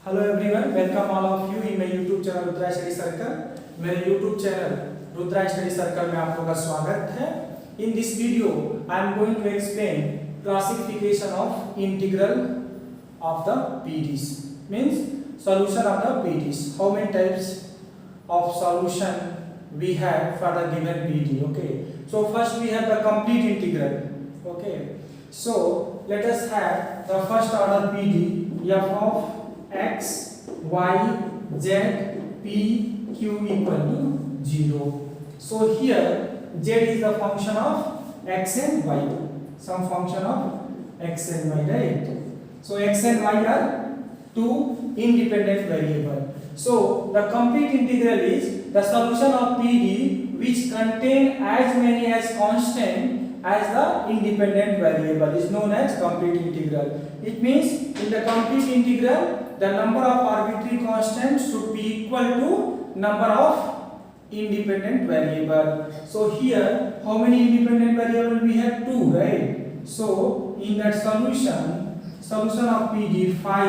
Hello everyone, welcome all of you in my YouTube channel Rudra study circle. मेरे YouTube channel Rudra study circle में आप लोगों का स्वागत है। In this video I am going to explain classification of integral of the PDs, means solution of the PDs. How many types of solution we have for the given PD? Okay, so first we have the complete integral. Okay, so let us have the first order PD f of x, y, z, p, q equal to 0. So here z is the function of x and y, some function of x and y, right? So x and y are two independent variable. So the complete integral is the solution of PD which contain as many as constant as the independent variable is known as complete integral. It means in the complete integral the number of arbitrary constants should be equal to number of independent variable. So here how many independent variable we have? Two, right? So in that solution of PD phi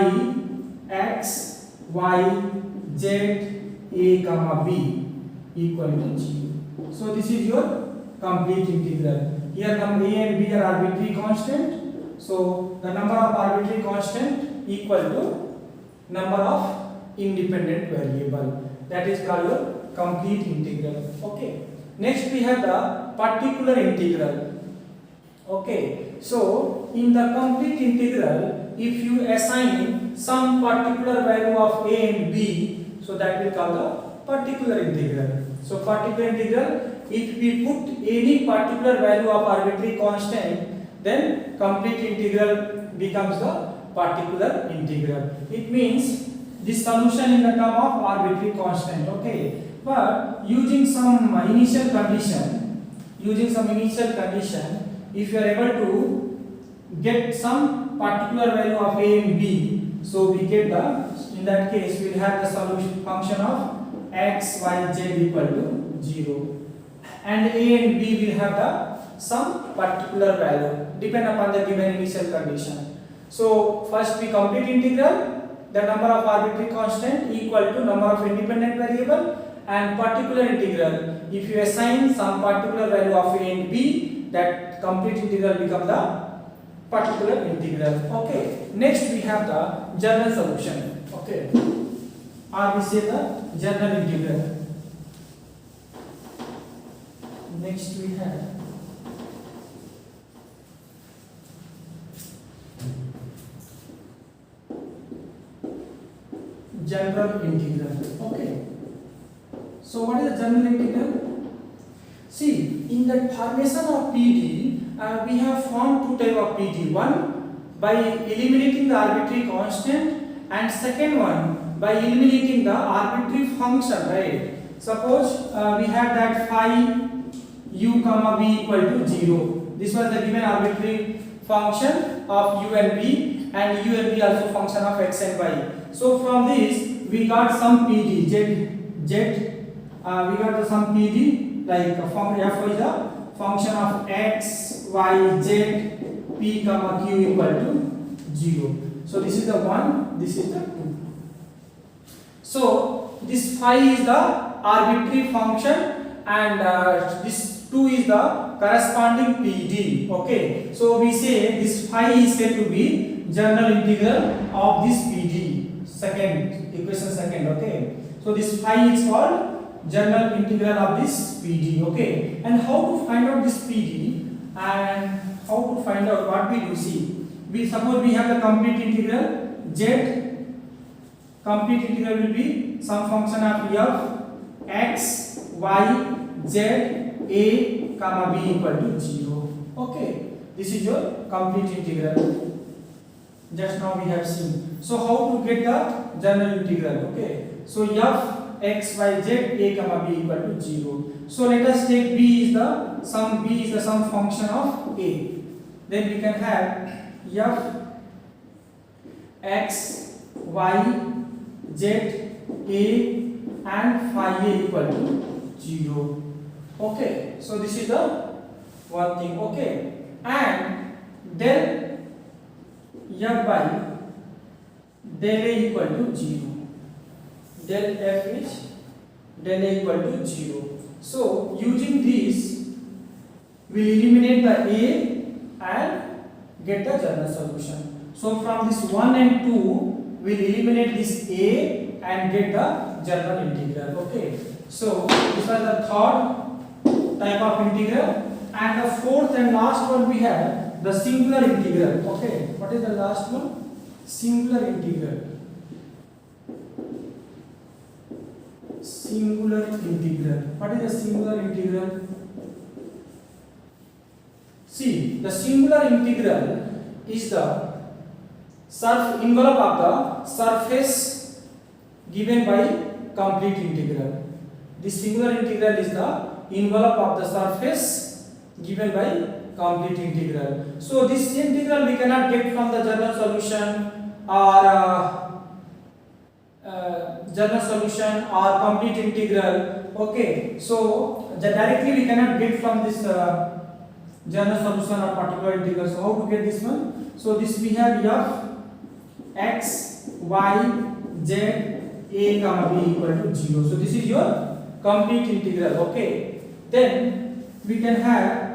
x y z a comma b equal to 0. So this is your complete integral. Here number a and b are arbitrary constant. So the number of arbitrary constant equal to number of independent variable. That is called your complete integral. Okay. Next we have the particular integral. Okay. So in the complete integral, if you assign some particular value of a and b, so that will call the particular integral. So particular integral, if we put any particular value of arbitrary constant, then complete integral becomes the particular integral. It means this solution in the term of arbitrary constant. Okay, but using some initial condition, if you are able to get some particular value of a and b, so we get the, in that case we will have the solution function of x y z equal to 0, and a and b will have the some particular value depend upon the given initial condition. So first we complete integral, the number of arbitrary constant equal to number of independent variable, and particular integral, if you assign some particular value of a and b, that complete integral become the particular integral. Okay, next we have the general solution. Okay, or we say the general integral. Next we have general integral. Okay, so what is the general integral? See, in the formation of PD, we have formed two type of PD. One by eliminating the arbitrary constant, and second one by eliminating the arbitrary function, right? Suppose we have that phi u comma b equal to 0. This was the given arbitrary function of u and b, and u and b also function of x and y. So from this we got some PD we got some PD like f is the function of x y z p comma q equal to 0. So this is the 1, this is the 2. So this phi is the arbitrary function, and this 2 is the corresponding PD. Okay, so we say this phi is said to be general integral of this PD. Equation second. Okay, so this phi is called general integral of this PD. Okay, and how to find out this PD, and how to find out what we do? See, we suppose we have the complete integral z. Complete integral will be some function of f x y z a comma b equal to 0. Okay, this is your complete integral. Just now we have seen. So how to get the general integral? Okay, so f x y z a comma b equal to 0. So let us take b is the some function of a. Then we can have f x y z a and phi a equal to 0. Okay, so this is the one thing. Okay, and then f by del A equal to 0. Del F is del A equal to 0. So using this, we eliminate the A and get the general solution. So from this 1 and 2, we will eliminate this A and get the general integral. Okay. So this was the third type of integral, and the fourth and last one we have the singular integral. Okay. What is the last one? Singular integral. Singular integral. What is the singular integral? See, the singular integral is the envelope of the surface given by complete integral. The singular integral is the envelope of the surface given by complete integral. So this integral we cannot get from the general solution or complete integral. Okay, so directly we cannot get from this general solution or particular integral. So how to get this one? So this we have f x y z a comma b equal to 0. So this is your complete integral. Okay, then we can have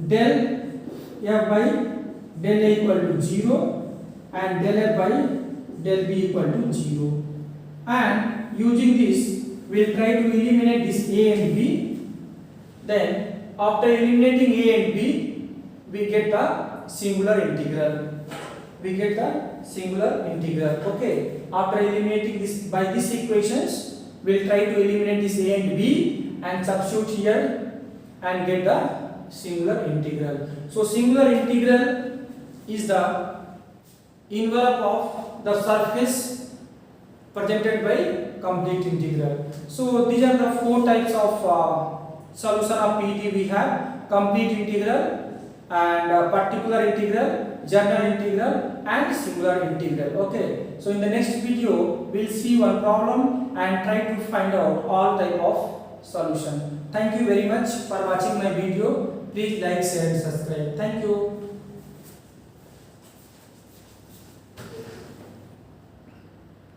del f by del a equal to 0 and del f by del b equal to 0, and using this we will try to eliminate this a and b. Then after eliminating a and b, we get the singular integral. Okay, after eliminating this by these equations, we will try to eliminate this a and b and substitute here and get the singular integral. So singular integral is the envelope of the surface presented by complete integral. So these are the four types of solution of PET we have: complete integral and particular integral, general integral and singular integral. Okay, so in the next video we'll see one problem and try to find out all type of solution. Thank you very much for watching my video. Please like, share and subscribe. Thank you.